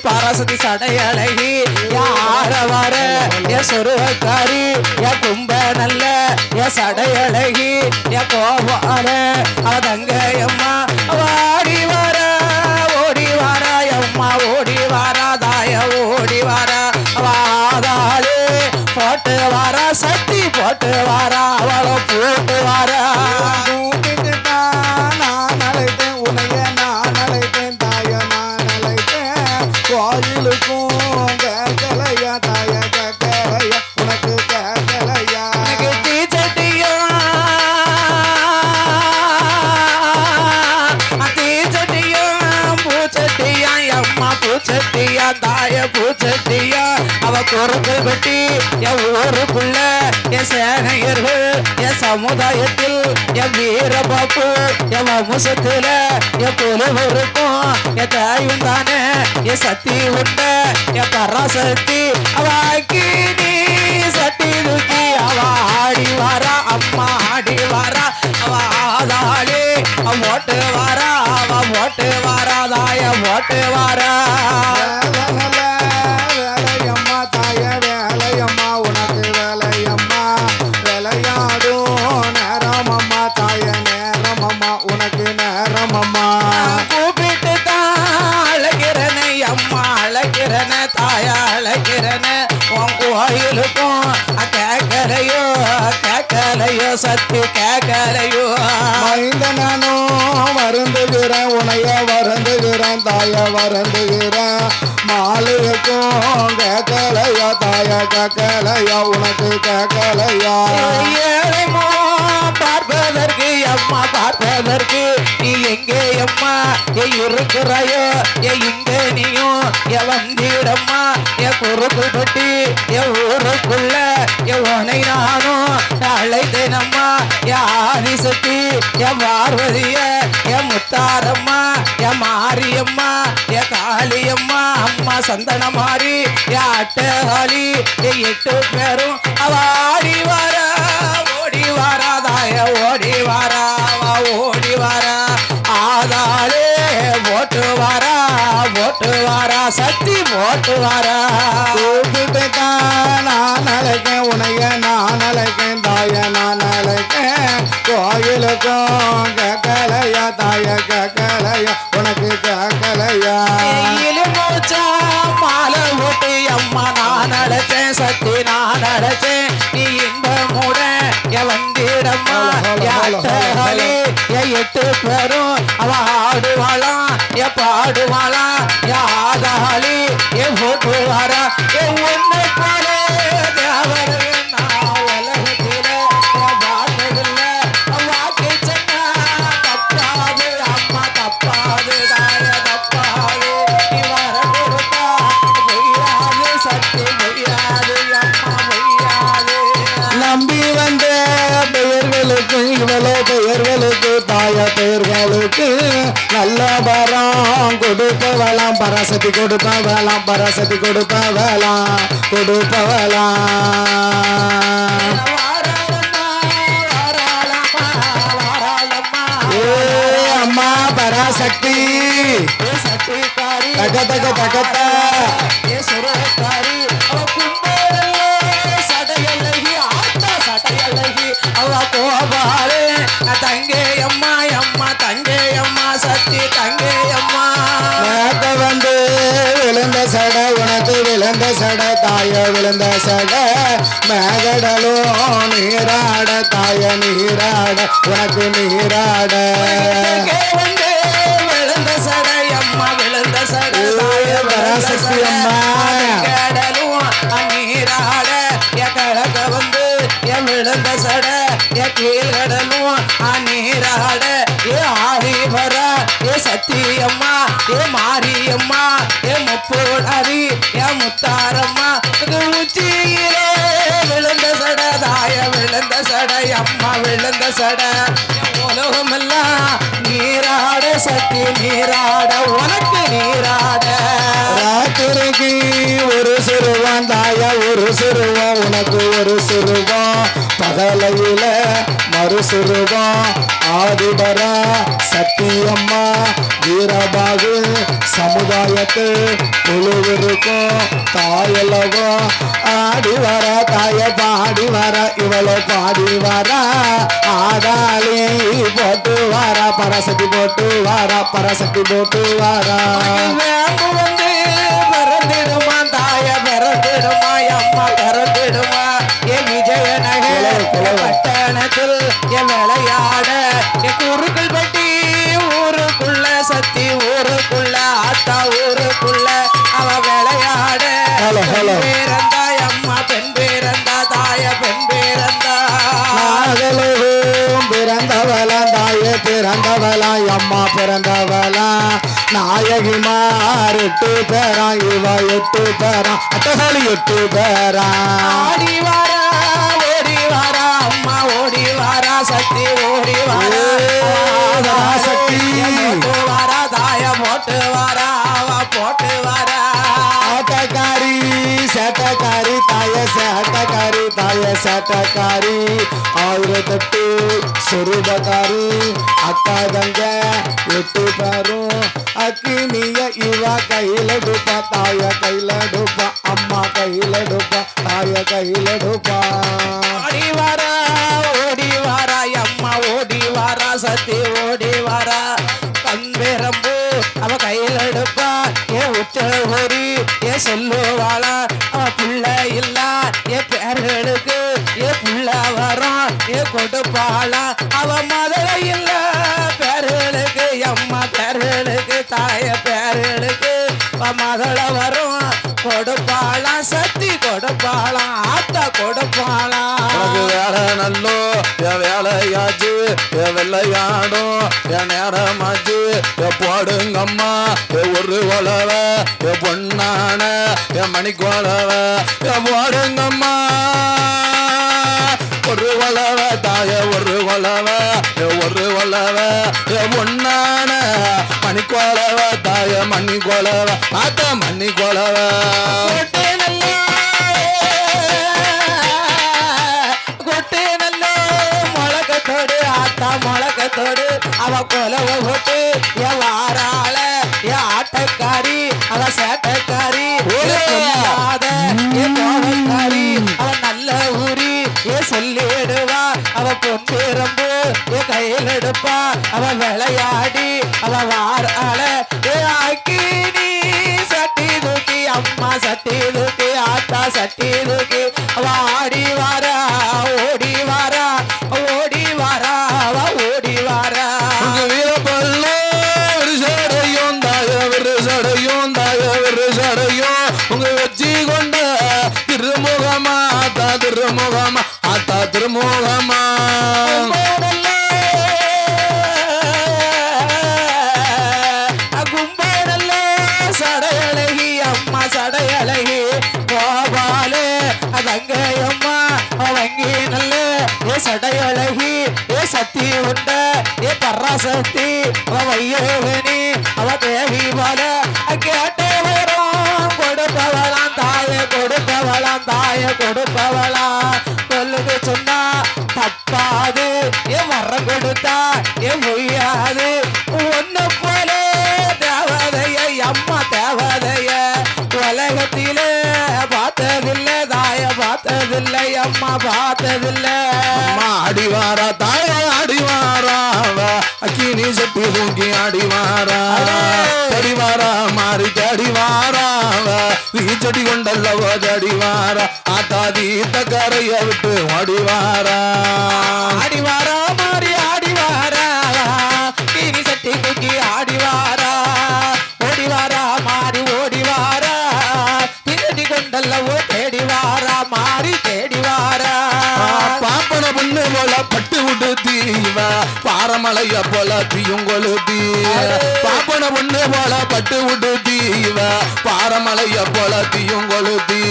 பரசதி சடையழகி யார வர என் சொருகாரி என் கும்ப நல்ல என் சடையழகி என் கோபால அதங்கையம்மா வாடி வர ஓடி வர அம்மா ஓடி வராதாய ஓடி வர வாதாளே போட்டு வர சட்டி போட்டு வர அவளை போட்டு வர கோயிலுக்கும் கேட்கலையா தாய கேட்கலையா உனக்கு கேட்கலையா பூச்சட்டியா தாய பூச்சட்டியா அவ குறுக்கு கட்டி என் ஊருக்குள்ள என் சேனையர்கள் என் சமுதாயத்தில் என் வீரபாப்பு என் வம்சத்துல என் புலவருக்கும் என் தாயும் தானே என் சக்தி உண்ட என் பராசக்தி அவாக்கி நீ சட்டி தூக்கி அவ ஆடி வாரா அம்மா ஆடி வாரா அவ ஆதாளி அவ ஓட்டு வாரா அவ ஓட்டு வாரா தாய ஓட்டு வாரா வேலையம்மா தாய வேலையம்மா உனக்கு வேலையம்மா விளையாடும் நேரமம்மா தாய நேரமம்மா உனக்கு நேரமம்மா கூப்பிட்டு தான் அழகிறனே அம்மா அழகிறன தாய அழகிறன உன் கோயிலுக்கும் கேட்கலையோ கேட்கலையோ சத்து கேட்கலையோ மைந்த நானும் வருந்துகிறேன் உனைய வருந்துகிறேன் தாய வருந்துகிறேன் மாலைக்கும் கேட்கலையா தாய கேட்கலையா உனக்கு கேட்கலையா ஏழைமோ பார்ப்பதற்கு அம்மா பார்ப்பதற்கு நீ எங்கே அம்மா இருக்கிறாயோ இங்க நீயும் வந்திடம்மா குறுக்கு பட்டி ஊருக்குள்ள உனை நானும் அழைத்தேனம்மா ஆதிசக்தி பார்வதிய முத்தாரம்மா மாரியம்மா காளியம்மா அம்மா சந்தன மாறி அட்டகாளி 8 பேரும் அவாடி வர ஓடி வாராதாய ஓடி வாரா ஓடி வாரா ஆதாளே போட்டு வாரா சக்தி போட்டு வாரா கூப்பிட்டு தான் நான் அழைக்கேன் உனைய நான் அழைக்கேன் தாய நான் அழைக்கேன் கோயிலுக்கும் கேட்கலையா தாய கேட்கலையா உனக்கு கேட்கலையா மூச்சா மாலை ஓட்டி அம்மா நான் அழைச்சேன் சக்தி நான் அழைச்சேன் நீ இன்பமுட வந்திடம்மா 8 பேரும் அவ ஆடுவாளாம் பாடுவாளாம் யாதாளி போட்டு வாரா உன்னை போல தேவர நம்பி வந்த பெயர்களுக்கு இவளோ பெயர்களுக்கு தாய பெயர்களுக்கு நல்ல வரம் கொடுப்பவளாம் பராசக்தி கொடுப்பவளாம் பராசக்தி கொடுப்பவளாம் கொடுப்பவளாம் அம்மா பராசக்தி தக தக தகத்தா அவ கோபாலே தங்கே அம்மா அம்மா தங்கே அம்மா சக்தி தங்கே அம்மா வந்து விழுந்த சட உனக்கு விழுந்த சட தாய விழுந்த சட மேகடலும் நீராட தாய நீராட உனக்கு நீராட விழுந்த சடை அம்மா விழுந்த சடை பராசக்தி அம்மா கடலும் நீராட கழக வந்து விழுந்த சட கீழ்கடலும் நீராட ஆடி வர சத்தியம்மா மாரியம்மா முப்போடாரி முத்தாரம்மா உச்சியிலே விழுந்த சட தாய விழுந்த சடை அம்மா விழுந்த சட உலகமெல்லாம் நீராட சக்தி நீராட உனக்கு நீராட ராத்திரிக்கு ஒரு சிறுவன் தாய ஒரு சிறுவன் உனக்கு ஒரு சிறுவன் அகலையில மறுசுருவம் ஆதிபரா சத்தியம்மா வீரபாகு சமுதாயத்து குழுவிருக்கும் தாயலகம் ஆடி வர தாய பாடி வர இவளை பாடி வர ஆடாளி போட்டு வர பரசக்தி போட்டு வர பரசக்தி போட்டு வர வேம்பு வந்து பிறந்திடுமா தாய பிறந்திடுமா அம்மா பிறந்திடுமா என் விஜயநகர் பட்டணத்தில் என் விளையாட என் குறுக்கள் பட்டி ஊருக்குள்ள சத்தி ஊருக்குள்ள ஆத்தா ஊருக்குள்ள அவ விளையாட பேரந்தா அம்மா பெண் பேரந்தா தாய பெண் பேரந்தா பிறந்தவளா தாய பிறந்தவளா அம்மா பிறந்தவளா நாயகிமார் 8 பேரா இவ 8 பேரா அட்டகாளி 8 பேரா ஆடி வாரா ஓடி வாரா அம்மா ஓடி வாரா சக்தி ஓடி வாரா சக்தி போட்டு வாரா தாய போட்டு வாரா அவ போட்டு வாரா ஆட்டக்காரி சேட்டக்காரி தாய சேட்டக்காரி தாய சேட்டக்காரி 1008 சொருபக்காரி அக்கா தங்க 8 பேரும் அக்கினிய இவ கையில டுப்பா தாய கையில டுப்பா அம்மா கையில டுப்பா தாய கையில டுப்பா ஓடி வாரா ஓடி வாரா அம்மா ஓடி வாரா சக்தி ஓடி வாரா கம்பேரம்பு அவ கையில் எடுப்பா ஏன் உச்ச ஓரி ஏன் சொல்லுவாளா அவ புள்ள இல்ல என் பேர்களுக்கு ஏன் புள்ள வரும் ஏன் கொடுப்பாளா அவ மதுரை இல்ல பேர்களுக்கு அம்மா பேர்களுக்கு தாய பேர்களுக்கு மகள வரும் கொடுப்பாளா சக்தி கொடுப்பாளா ஆத்தா கொடுப்பாளா வேலை நல்லோ என் வேலையாச்சு என் வெள்ளையாடும் என் நேரமாச்சு போடுங்கம்மா ஒரு கொலவ பொன்னான என் மணிக்கொலவ போடுங்கம்மா ஒரு கொலவ தாய ஒரு கொலவ பொன்னான மணிக்கொலவ தாய மணிக்கொலவ ஆத்த மணிக்கொலவ முழக்கத்தோடு அவ கொலவ போட்டு என் வாராள என் ஆட்டக்காரி அவ சேட்டக்காரி என் கோவக்காரி அவ நல்ல ஊரி ஏன் சொல்லிடுவா அவ பொன்னிரம்பு என் கையில் எடுப்பா அவ விளையாடி அவ வாராள ஏ ஆக்கினி சட்டி தூக்கி அம்மா சட்டி தூக்கி ஆத்தா சட்டி தூக்கி அவ ஆடி வாரா ஓடி வாரா ஓடி வாரா அவ ஓடி வாரா வீரப்பல்லோ சடையும் உங்க வச்சு கொண்ட திருமுகமா ஆத்தா திருமுகமா ஆத்தா திருமுகமா கும்பேடல்ல சடையழகி அம்மா சடையழகி கோபாலே அதங்கையம்மா அவங்கி நல்ல ஏ சடையழகி ஏ சக்தி உண்ட ஏ பராசக்தி அவ வையவனி அவ தேவி போல கேட்டே வரும் கொடுப்பவளாம் தாய கொடுப்பவளாம் சொல்லுது சொன்னா தப்பாது ஏன் வரம் கொடுத்தா ஏன் பொய்யாது ஒன்னு போல தேவதைய அம்மா தேவதைய உலகத்திலே பார்த்ததில்லை தாய பார்த்ததில்லை அம்மா பார்த்ததில்லை அம்மா அடிவாரா தாய அடிவாரா அக்கினி சட்டி தூங்கி அடிவாரா அடிவாரா மாறி அடிவாரா வீச்சடி கொண்டல்லவோ அடிவாரா ஆத்தாதி கரைய விட்டு அடிவாரா ஆடிவாரா மாறி ஆடிவாரா கினி சட்டி தூக்கி ஆடிவாரா ஓடிவாரா மாறி ஓடிவாரா பின்னடி கொண்டல்லவோ தேடிவாரா மாறி தேடிவாரா பாப்பன பொண்ணு போல பட்டு விட்டு தீவ பாரமலைய போல தீயுங்கொழுத்தி பாப்பன பொண்ணு போல பட்டு விட்டு தீவ பாரமலைய போல தீயுங்கொழுத்தி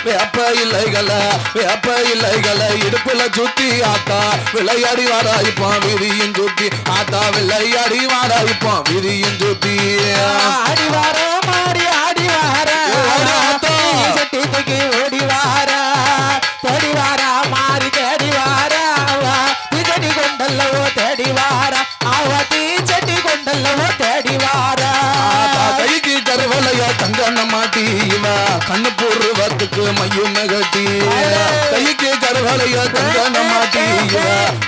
வேப்ப இலைகளை இடுப்புல சுத்தி ஆத்தா விளையாடி வாடா இப்போ விதியும் சுத்தி ஆத்தா விளையாடி வாடா இப்போ விதியும் சுத்தி ஆடிவாரா மாறி ஆடிவாரா சட்டி தூக்கி ஓடிவாரா தேடிவாரா மாறி தேடிவாரா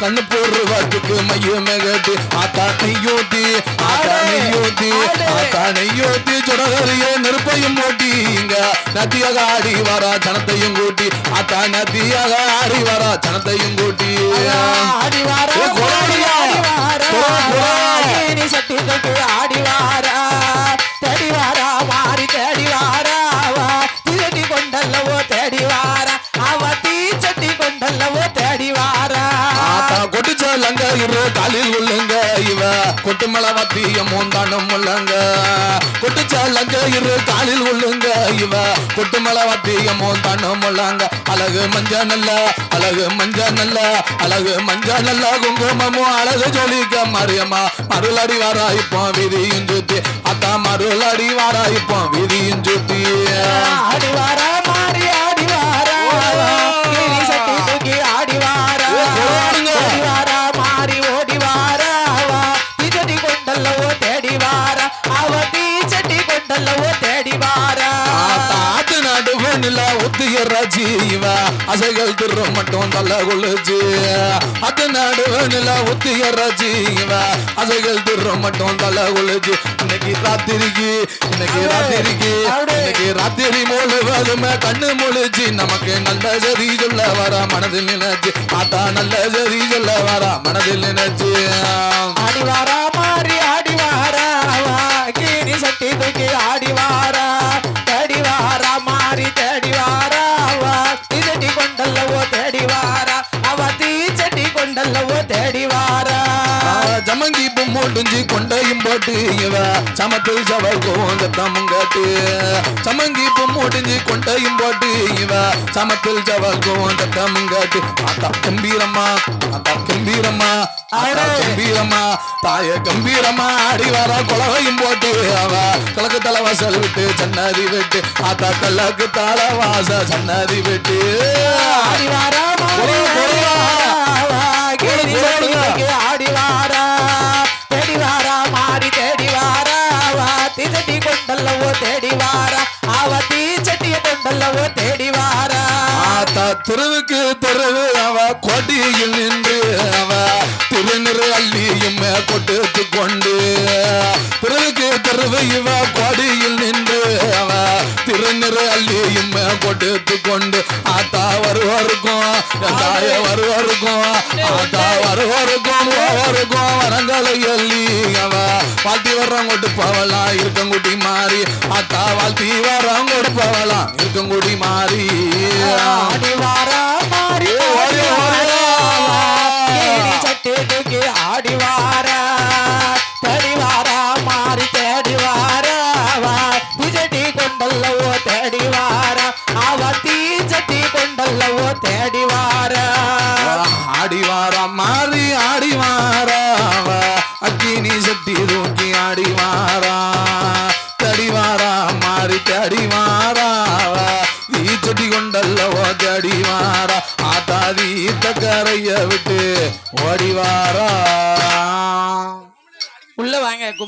கண்ணு போடுறதுக்கு மையமே கட்டி ஆத்தா நெய்யோட்டி ஆத்தா நெய்யோட்டி ஆத்தா நெய்யோட்டி சுடகரிய நெருப்பையும் மூட்டி இங்க நதியாக ஆடி வரா ஜனத்தையும் கூட்டி ஆத்தா நதியாக ஆடி வரா ஜனத்தையும் கூட்டி ஆடி வாரா சட்டி தொட்டு ஆடி வாரா தேடி வாரா மாறி தேடி வாரா திருடி கொண்டல்லவோ தேடி வாரா அவ தீ சட்டி கொண்டல்லவோ தேடி வாரா கொட்டுச்ச லங்க இரு காலில் உள்ளங்க இவ கொட்டுமலை வத்திய மூந்தானம் உள்ளங்க கொட்டுச்ச லங்க இரு காலில் உள்ளங்க இவ கொட்டுமலை வத்திய மூந்தானம் உள்ளங்க அழகு மஞ்ச நல்ல அழகு மஞ்ச நல்ல அழகு மஞ்ச நல்ல குங்குமமும் அழகு ஜொலிக்க மரியம்மா மருளடி வாரா இப்போ விதியும் சுத்தி அத்தா மருளடி வாரா இப்போ விதியும் சுத்தி ஆடி வாரா மாறி ஆடி வாரா சட்டி தூக்கி ஆடி வாரா வாரா மாறி ஓடி வாரா திஜடி கொண்டல்லவோ தேடி வாரா அவ தீ சட்டி கொண்டல்லவோ தேடி வாரா ஆத்து நாடு வேணில ஒத்திய ராஜி இவ அசைகள் திரு மட்டும் தள்ள கொள்ளுச்சு ஆத்து நாடு வேணில ஒத்திய ராஜி இவ அசைகள் திரு மட்டும் தள்ள கொள்ளுச்சு இன்னைக்கு ராத்திரிக்கு முழுவதுமே கண்ணு முழிச்சு நமக்கு நல்ல சரி சொல்ல வர மனதில் நினைச்சு ஆத்தா நல்ல சரி சொல்ல வர மனதில் நினைச்சு ஆடி வாரா மாறி ஆடி வாரா கீனி சட்டி தூக்கி ஆடி வாரா தேடி வாரா மாறி தேடி வாரா திஜடி கொண்டல்லவோ தேடி வாரா அவ தீ சட்டி கொண்டல்லவோ தேடி வாரா ஜமங்கி பொம்மோட்டுஞ்சி கொண்டையும் போட்டு இவ சமத்தில் சவர்க்கும் தத்தமுங்காட்டு சமங்கி பொம்மோட்டுஞ்சி கொண்டையும் போட்டு இவ சமத்தில் சவர்க்கும் தத்தமுங்காட்டு ஆத்தா கம்பீரம்மா கம்பீரம்மா தாய கம்பீரம்மா ஆடி வர குலவையும் போட்டு அவ கிழக்கு தலைவாசல் விட்டு சன்னதி விட்டு ஆத்தா கல்லக்கு தலைவாச சன்னதி விட்டு ஆடி வாரா ஆடி வாரா தேடி வாரா மாறி தேடி வாரா திஜட்டி கொண்டல்லவோ தேடி வாரா அவ தீ சட்டிய கொண்டல்லவோ தேடி வாரா ஆத்தா தெருவுக்கு தெருவு அவ கோட்டையில் நின்று அவ திருநிறு அள்ளியும் கொட்டுத்து கொண்டு தெருவுக்கு தெருவு இவ கோடியில் நின்று அவ திருநிறு அள்ளியும் கொட்டுத்து கொண்டு ஆத்தா வருவருக்கும் தாய வருவருக்கும் ஆத்தா வருவருக்கும் வரங்களை அள்ளி அவ வாழ்த்தி வர்றோம் கொட்டு போவலாம் இருக்கங்குட்டி மாறி ஆத்தா வாழ்த்தி வர்றோம் கொட்டு போவலாம் இருக்கங்குடி மாறி ஆடி வாரா மாறி சட்டி தூக்கி ஆடி வாரா தேடி வாரா மாறி தேடி வாரா திஜட்டி கொண்டல்லவோ தேடி வாரா அவ தீ சட்டி கொண்டல்லவோ தேடி வாரா ஆடி வாரா மாறி ஆடி வாரா அக்கினி சட்டி தூக்கி ஆடி வாரா தடி வாரா மாறி தடி வாரா நீ சட்டி கொண்டல்லவோ தடி வாரா ஆத்தாதி கரைய விட்டு ஓடி வாரா உள்ள வாங்க